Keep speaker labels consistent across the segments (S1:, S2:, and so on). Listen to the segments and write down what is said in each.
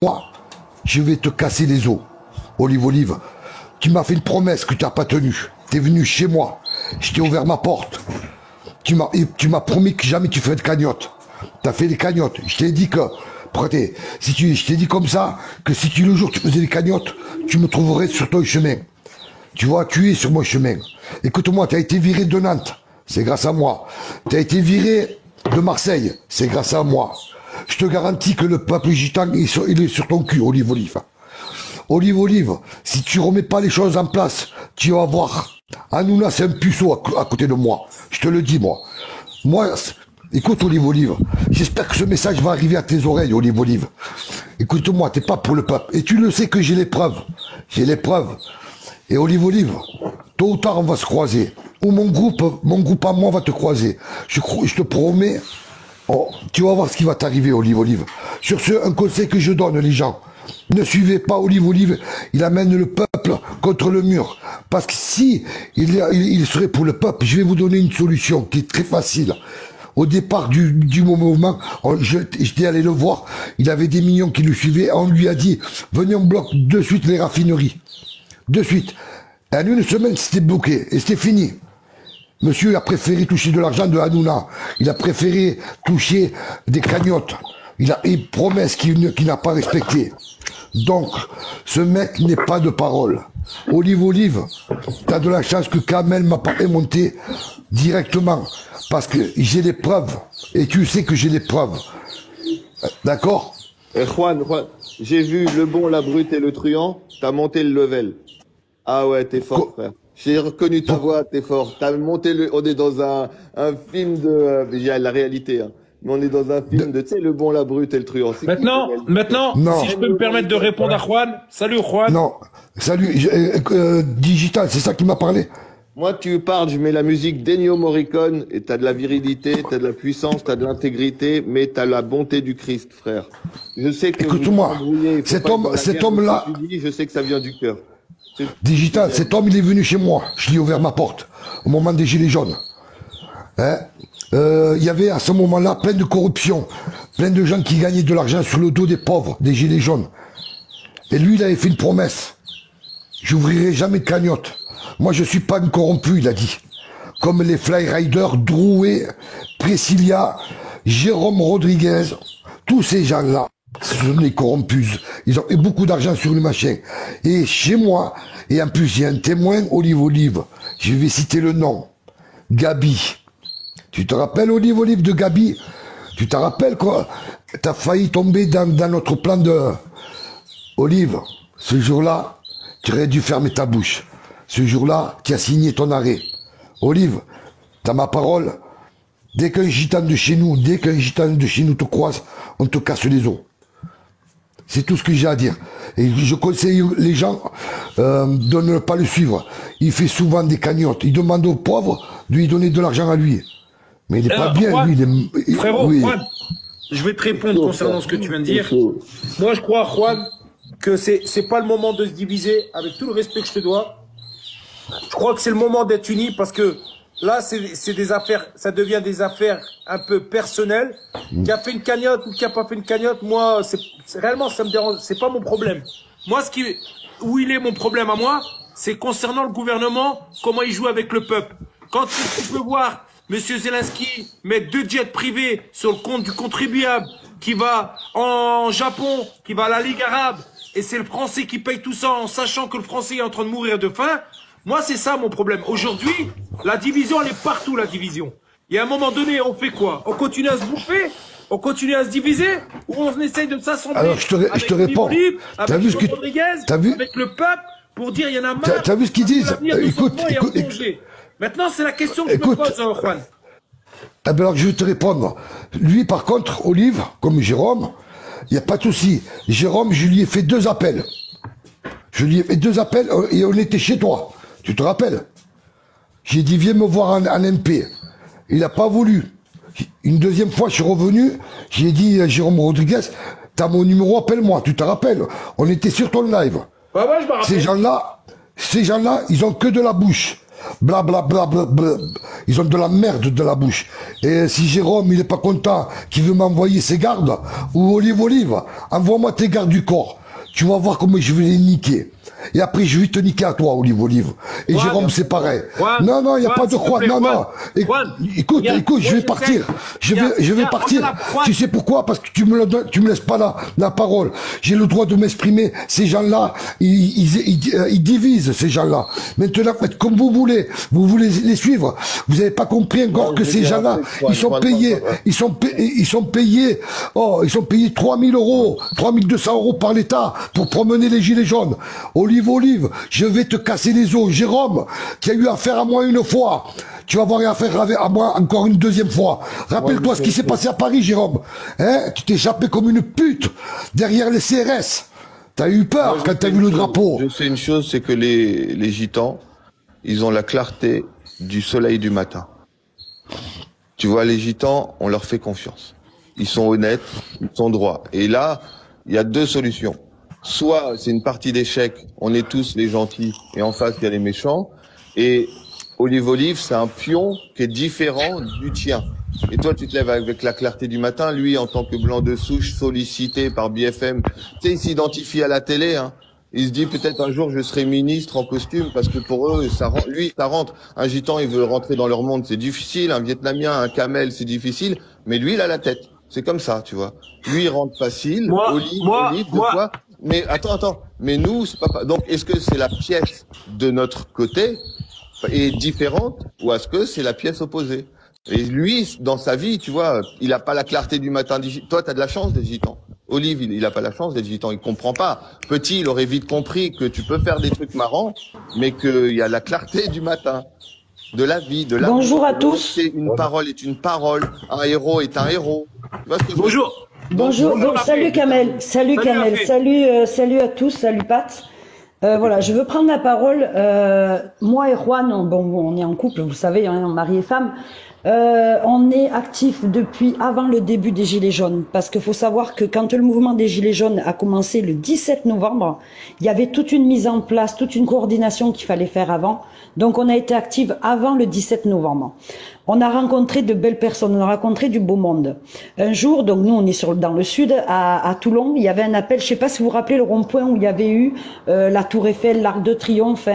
S1: moi, je vais te casser les os. Olive. Tu m'as fait une promesse que tu n'as pas tenue. Tu es venu chez moi. Je t'ai ouvert ma porte. Tu m'as promis que jamais tu ferais de cagnotte. Tu as fait des cagnottes. Je t'ai dit que, je t'ai dit comme ça, que si le jour tu faisais des cagnottes, tu me trouverais sur ton chemin. Tu vois, tu es sur mon chemin. Écoute-moi, tu as été viré de Nantes. C'est grâce à moi. Tu as été viré de Marseille. C'est grâce à moi. Je te garantis que le peuple gitan, il est sur ton cul, Olive. Olive, si tu remets pas les choses en place, tu vas voir. Hanouna, c'est un puceau à côté de moi. Je te le dis, moi. Moi, écoute, Olive, j'espère que ce message va arriver à tes oreilles, Olive. Écoute-moi, t'es pas pour le peuple. Et tu le sais que j'ai les preuves. Et Olive, tôt ou tard, on va se croiser. Ou mon groupe à moi va te croiser. Je te promets, tu vas voir ce qui va t'arriver, Olive. Sur ce, un conseil que je donne, les gens. Ne suivez pas Olive, il amène le peuple contre le mur. Parce que si il serait pour le peuple, je vais vous donner une solution qui est très facile. Au départ du mouvement, j'étais allé le voir, il avait des millions qui le suivaient, on lui a dit, venez on bloque de suite les raffineries. De suite. Et en une semaine, c'était bloqué, et c'était fini. Monsieur a préféré toucher de l'argent de Hanouna, il a préféré toucher des cagnottes. Il a une promesse qu'il n'a pas respectée. Donc, ce mec n'est pas de parole. Olive, t'as de la chance que Kamel m'a pas remonté directement. Parce que j'ai les preuves. Et tu sais que j'ai les preuves. D'accord?
S2: Juan, j'ai vu le bon, la brute et le truand. T'as monté le level. Ah ouais, t'es fort, frère. J'ai reconnu ta voix, t'es fort. T'as monté on est dans un film de... la réalité, hein. Mais on est dans un film de, tu sais, le bon, la brute et le truand.
S3: Maintenant,
S1: non.
S3: Si je peux me permettre de répondre à Juan. Salut, Juan.
S1: Non, salut, Digital, c'est ça qui m'a parlé.
S2: Moi, tu parles, je mets la musique d'Ennio Morricone, et t'as de la virilité, t'as de la puissance, t'as de l'intégrité, mais t'as la bonté du Christ, frère. Je sais que...
S1: Écoute-moi, cet homme-là...
S2: Je sais que ça vient du cœur.
S1: Digital, cet homme, il est venu chez moi. Je lui ai ouvert ma porte, au moment des Gilets jaunes. Hein? Il y avait à ce moment-là plein de corruption, plein de gens qui gagnaient de l'argent sur le dos des pauvres, des gilets jaunes. Et lui, il avait fait une promesse. J'ouvrirai jamais de cagnotte. Moi, je suis pas un corrompu, il a dit. Comme les Fly Riders, Drouet, Priscilla, Jérôme Rodriguez, tous ces gens-là, ce sont des corrompus. Ils ont eu beaucoup d'argent sur le machin. Et chez moi, et en plus, il y a un témoin, Olive. Je vais citer le nom. Gabi. Tu te rappelles, Olive de Gabi? Tu te rappelles quoi? T'as failli tomber dans notre plan de... Olive, ce jour-là, tu aurais dû fermer ta bouche. Ce jour-là, tu as signé ton arrêt. Olive, t'as ma parole. Dès qu'un gitan de chez nous te croise, on te casse les os. C'est tout ce que j'ai à dire. Et je conseille les gens de ne pas le suivre. Il fait souvent des cagnottes. Il demande aux pauvres de lui donner de l'argent à lui. Mais il n'est pas bien,
S3: Juan,
S1: lui.
S3: Frérot,
S1: oui.
S3: Juan, je vais te répondre concernant ce que tu viens de dire. Moi, je crois, Juan, que c'est pas le moment de se diviser, avec tout le respect que je te dois. Je crois que c'est le moment d'être unis, parce que là, c'est des affaires, ça devient des affaires un peu personnelles. Qui a fait une cagnotte ou qui a pas fait une cagnotte, moi, réellement, ça me dérange, c'est pas mon problème. Moi, où il est mon problème à moi, c'est concernant le gouvernement, comment il joue avec le peuple. Quand tu peux voir Monsieur Zelensky met 2 jets privés sur le compte du contribuable, qui va en Japon, qui va à la Ligue arabe, et c'est le Français qui paye tout ça en sachant que le Français est en train de mourir de faim. Moi, c'est ça mon problème. Aujourd'hui, la division, elle est partout, la division. Et à un moment donné, on fait quoi? On continue à se bouffer? On continue à se diviser? Ou on essaye de s'assembler?
S1: Alors, je te réponds.
S3: T'as vu ce que Rodriguez, avec le peuple, pour dire il y en a marre.
S1: T'as vu ce qu'ils disent? Écoute.
S3: Maintenant, c'est la question que je me pose, Juan.
S1: Eh bien alors, je vais te répondre. Lui, par contre, Olive, comme Jérôme, il n'y a pas de souci. Jérôme, je lui ai fait 2 appels. Et on était chez toi. Tu te rappelles? J'ai dit, viens me voir en MP. Il n'a pas voulu. Une deuxième fois, je suis revenu. J'ai dit, Jérôme Rodriguez, t'as mon numéro, appelle-moi. Tu te rappelles? On était sur ton live.
S3: Ouais, je me rappelle.
S1: Ces gens-là, ils ont que de la bouche. Bla bla bla bla bla. Ils ont de la merde de la bouche. Et si Jérôme, il est pas content, qu'il veut m'envoyer ses gardes, ou Olive, envoie-moi tes gardes du corps. Tu vas voir comment je vais les niquer. Et après, je vais te niquer à toi, Olive. Et
S3: Juan,
S1: Jérôme, c'est pareil.
S3: Juan,
S1: Non, non, il n'y a
S3: Juan,
S1: pas de
S3: s'il te
S1: Juan.
S3: plaît,
S1: Non,
S3: Juan.
S1: non.
S3: Juan,
S1: Écoute,
S3: regarde,
S1: écoute, je
S3: moi,
S1: vais
S3: je
S1: partir.
S3: sais.
S1: Je vais
S3: Regarde,
S1: partir.
S3: Juan.
S1: Tu sais pourquoi? Parce que tu me laisses pas la parole. J'ai le droit de m'exprimer. Ces gens-là, ils divisent, ces gens-là. Maintenant, faites comme vous voulez les suivre. Vous n'avez pas compris encore que ces gens-là, ils sont payés. Ils sont payés 3000 euros, 3200 euros par l'État pour promener les gilets jaunes. Olive, je vais te casser les os. Jérôme, qui a eu affaire à moi une fois, tu vas avoir affaire à moi encore une deuxième fois. Rappelle-toi ce qui s'est passé à Paris, Jérôme. Hein, tu t'es échappé comme une pute derrière les CRS. T'as eu peur quand t'as vu le drapeau.
S2: Je sais une chose, c'est que les gitans, ils ont la clarté du soleil du matin. Tu vois, les gitans, on leur fait confiance. Ils sont honnêtes, ils sont droits. Et là, il y a deux solutions. Soit c'est une partie d'échecs, on est tous les gentils, et en face, il y a les méchants. Et Olive, c'est un pion qui est différent du tien. Et toi, tu te lèves avec la clarté du matin. Lui, en tant que blanc de souche, sollicité par BFM, tu sais, il s'identifie à la télé, hein. Il se dit peut-être un jour je serai ministre en costume parce que pour eux ça rentre. Un gitan il veut rentrer dans leur monde, c'est difficile. Un Vietnamien, un camel, c'est difficile. Mais lui il a la tête. C'est comme ça, tu vois. Lui il rentre facile. Olive, de quoi? Mais attends. Mais nous c'est pas. Donc est-ce que c'est la pièce de notre côté est différente ou est-ce que c'est la pièce opposée? Et lui dans sa vie, tu vois, il a pas la clarté du matin. Toi t'as de la chance des gitans. Olive, il a pas la chance d'être gitan, il comprend pas. Petit, il aurait vite compris que tu peux faire des trucs marrants, mais qu'il y a la clarté du matin, de la vie, de la.
S4: Bonjour à tous.
S2: Une parole est une parole, un héros est un héros. Tu vois ce que
S3: Bonjour.
S4: Bonjour. Salut Kamel. Salut Kamel. Salut à tous. Salut Pat. Voilà, je veux prendre la parole. Moi et Juan, on est en couple, vous savez, hein, mari et femme. On est actifs depuis avant le début des Gilets jaunes, parce qu'il faut savoir que quand le mouvement des Gilets jaunes a commencé le 17 novembre, il y avait toute une mise en place, toute une coordination qu'il fallait faire avant. Donc on a été actifs avant le 17 novembre. On a rencontré de belles personnes, on a rencontré du beau monde. Un jour, donc nous on est dans le sud, à Toulon, il y avait un appel, je sais pas si vous vous rappelez le rond-point où il y avait eu la Tour Eiffel, l'Arc de Triomphe,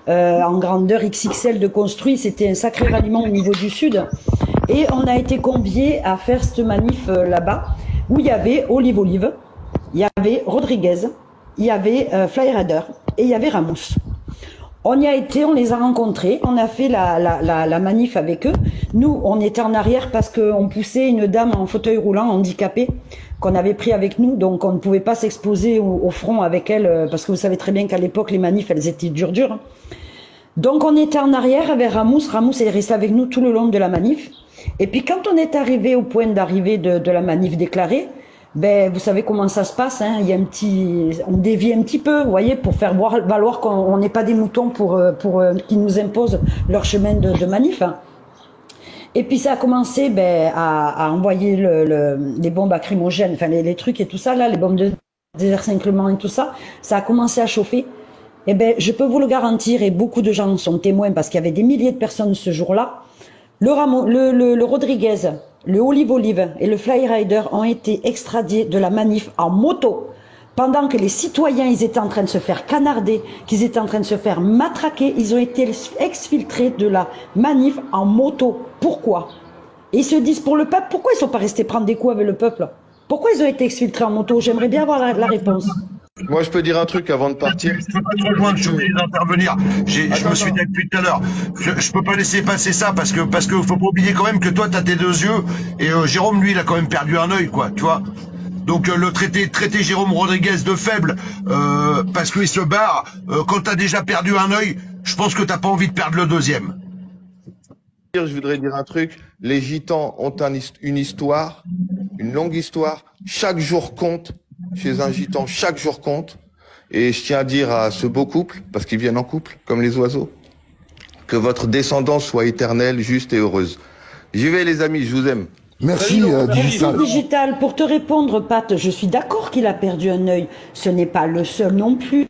S4: en grandeur XXL de construit, c'était un sacré ralliement au niveau du sud. Et on a été conviés à faire cette manif là-bas, où il y avait Olive, il y avait Rodriguez, il y avait Fly Rider et il y avait Ramos. On y a été, on les a rencontrés, on a fait la manif avec eux. Nous, on était en arrière parce qu'on poussait une dame en fauteuil roulant, handicapée, qu'on avait pris avec nous, donc on ne pouvait pas s'exposer au front avec elle, parce que vous savez très bien qu'à l'époque, les manifs, elles étaient dures. Donc on était en arrière avec Ramos est resté avec nous tout le long de la manif. Et puis quand on est arrivé au point d'arrivée de la manif déclarée, ben vous savez comment ça se passe, hein. Il y a on dévie un petit peu, vous voyez, pour faire valoir qu'on n'est pas des moutons pour qu'ils nous imposent leur chemin de manif. Et puis ça a commencé à envoyer les bombes lacrymogènes, enfin les trucs et tout ça là, les bombes de désarçonnement et tout ça. Ça a commencé à chauffer. Et je peux vous le garantir, et beaucoup de gens sont témoins parce qu'il y avait des milliers de personnes ce jour-là. Le Rodriguez, le Olive et le Fly Rider ont été extradiés de la manif en moto pendant que les citoyens ils étaient en train de se faire canarder, qu'ils étaient en train de se faire matraquer. Ils ont été exfiltrés de la manif en moto. Pourquoi? Et ils se disent pour le peuple, pourquoi ils sont pas restés prendre des coups avec le peuple? Pourquoi ils ont été exfiltrés en moto? J'aimerais bien avoir la réponse.
S2: Moi, je peux dire un truc avant de partir.
S5: Je peux pas trop loin, je suis obligé d'intervenir. Je me suis dit depuis tout à l'heure. Je peux pas laisser passer ça parce que faut pas oublier quand même que toi t'as tes deux yeux et Jérôme lui il a quand même perdu un œil quoi, tu vois. Donc le traiter Jérôme Rodriguez de faible parce qu'il se barre quand t'as déjà perdu un œil, je pense que t'as pas envie de perdre le deuxième.
S2: Je voudrais dire un truc. Les gitans ont une histoire, une longue histoire. Chaque jour compte. Chez un gitan, chaque jour compte. Et je tiens à dire à ce beau couple, parce qu'ils viennent en couple, comme les oiseaux, que votre descendance soit éternelle, juste et heureuse. J'y vais les amis, je vous aime.
S1: Merci, Digital.
S4: Digital, pour te répondre, Pat, je suis d'accord qu'il a perdu un œil. Ce n'est pas le seul non plus.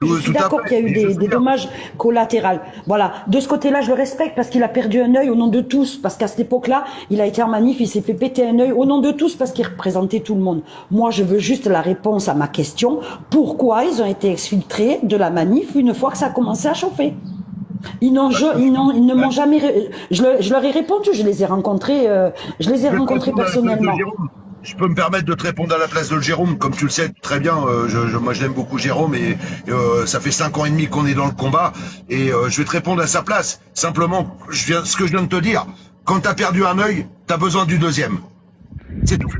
S4: Je suis d'accord qu'il y a eu des dommages collatéraux. Voilà. De ce côté-là, je le respecte parce qu'il a perdu un œil au nom de tous. Parce qu'à cette époque-là, il a été en manif, il s'est fait péter un œil au nom de tous parce qu'il représentait tout le monde. Moi, je veux juste la réponse à ma question. Pourquoi ils ont été exfiltrés de la manif une fois que ça a commencé à chauffer? Ils ne m'ont jamais. Je leur ai répondu. Je les ai rencontrés. Personnellement.
S5: Je peux me permettre de te répondre à la place de Jérôme, comme tu le sais très bien. Moi, je l'aime beaucoup, Jérôme, et ça fait 5 ans et demi qu'on est dans le combat, et je vais te répondre à sa place. Simplement, ce que je viens de te dire. Quand t'as perdu un œil, t'as besoin du deuxième. C'est tout.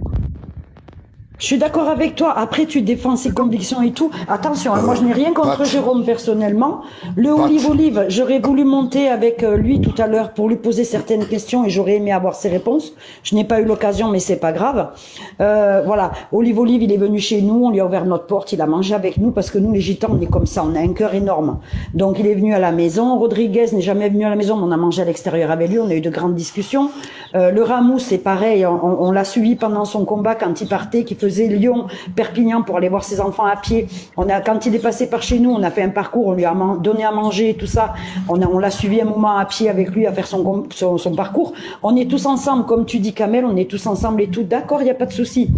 S4: Je suis d'accord avec toi. Après, tu défends ses convictions et tout. Attention, moi, je n'ai rien contre Jérôme personnellement. Le Olive, j'aurais voulu monter avec lui tout à l'heure pour lui poser certaines questions et j'aurais aimé avoir ses réponses. Je n'ai pas eu l'occasion, mais c'est pas grave. Voilà. Olive, il est venu chez nous, on lui a ouvert notre porte, il a mangé avec nous parce que nous, les Gitans, on est comme ça, on a un cœur énorme. Donc, il est venu à la maison. Rodriguez n'est jamais venu à la maison, mais on a mangé à l'extérieur avec lui, on a eu de grandes discussions. Le Ramous, c'est pareil, on l'a suivi pendant son combat quand il partait, qu'il faisait Lyon, Perpignan pour aller voir ses enfants à pied. Quand il est passé par chez nous, on a fait un parcours, on lui a donné à manger, tout ça. On l'a suivi un moment à pied avec lui à faire son parcours. On est tous ensemble, comme tu dis, Kamel, on est tous ensemble et tout. D'accord, il n'y a pas de souci.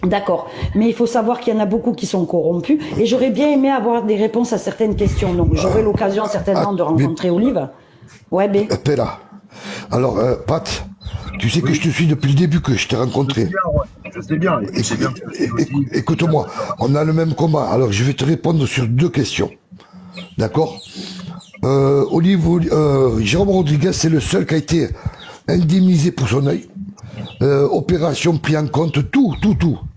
S4: D'accord, mais il faut savoir qu'il y en a beaucoup qui sont corrompus et j'aurais bien aimé avoir des réponses à certaines questions. Donc j'aurai l'occasion certainement de rencontrer Olive. Ouais, B.
S1: Pella. Alors, Pat, tu sais que je te suis depuis le début que je t'ai rencontré.
S5: Je sais bien.
S1: Écoute-moi, on a le même combat. Alors, je vais te répondre sur 2 questions. D'accord? Jérôme Rodriguez, c'est le seul qui a été indemnisé pour son œil. Opération pris en compte, tout.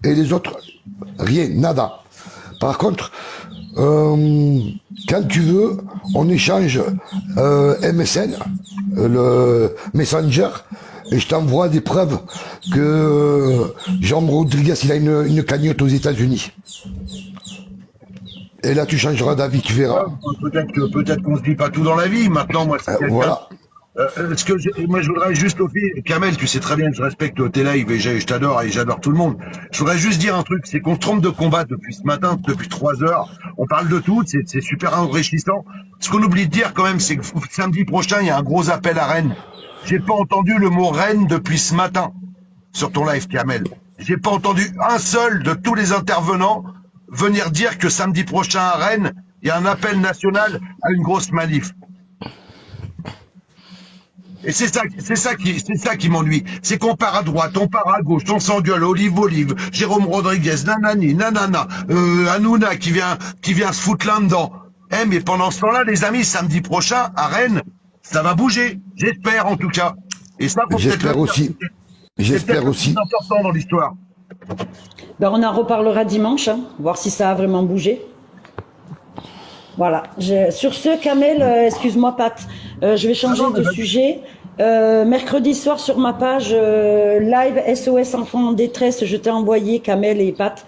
S1: Et les autres, rien, nada. Par contre, quand tu veux, on échange MSN, le Messenger, et je t'envoie des preuves que Jérôme Rodriguez, il a une cagnotte aux États-Unis. Et là, tu changeras d'avis, tu verras.
S5: Peut-être qu'on se dit pas tout dans la vie. Maintenant, moi, c'est
S1: voilà.
S5: Moi, je voudrais juste Kamel, tu sais très bien que je respecte tes lives et je t'adore et j'adore tout le monde. Je voudrais juste dire un truc, c'est qu'on se trompe de combat depuis ce matin, depuis 3 heures. On parle de tout, c'est super enrichissant. Ce qu'on oublie de dire quand même, c'est que samedi prochain, il y a un gros appel à Rennes. J'ai pas entendu le mot Rennes depuis ce matin sur ton live, Kamel. J'ai pas entendu un seul de tous les intervenants venir dire que samedi prochain à Rennes, il y a un appel national à une grosse manif. Et c'est ça qui m'ennuie. C'est qu'on part à droite, on part à gauche, on s'engueule, Olive, Jérôme Rodriguez, nanana, Hanouna qui vient se foutre là-dedans. Mais pendant ce temps-là, les amis, samedi prochain, à Rennes, ça va bouger. J'espère, en tout cas. Et ça,
S1: j'espère aussi. J'espère aussi.
S5: C'est important dans l'histoire.
S4: Ben, on en reparlera dimanche, voir si ça a vraiment bougé. Voilà. Sur ce, Kamel, excuse-moi, Pat, je vais changer de sujet. Mercredi soir, sur ma page live SOS Enfants en détresse, je t'ai envoyé, Kamel et Pat.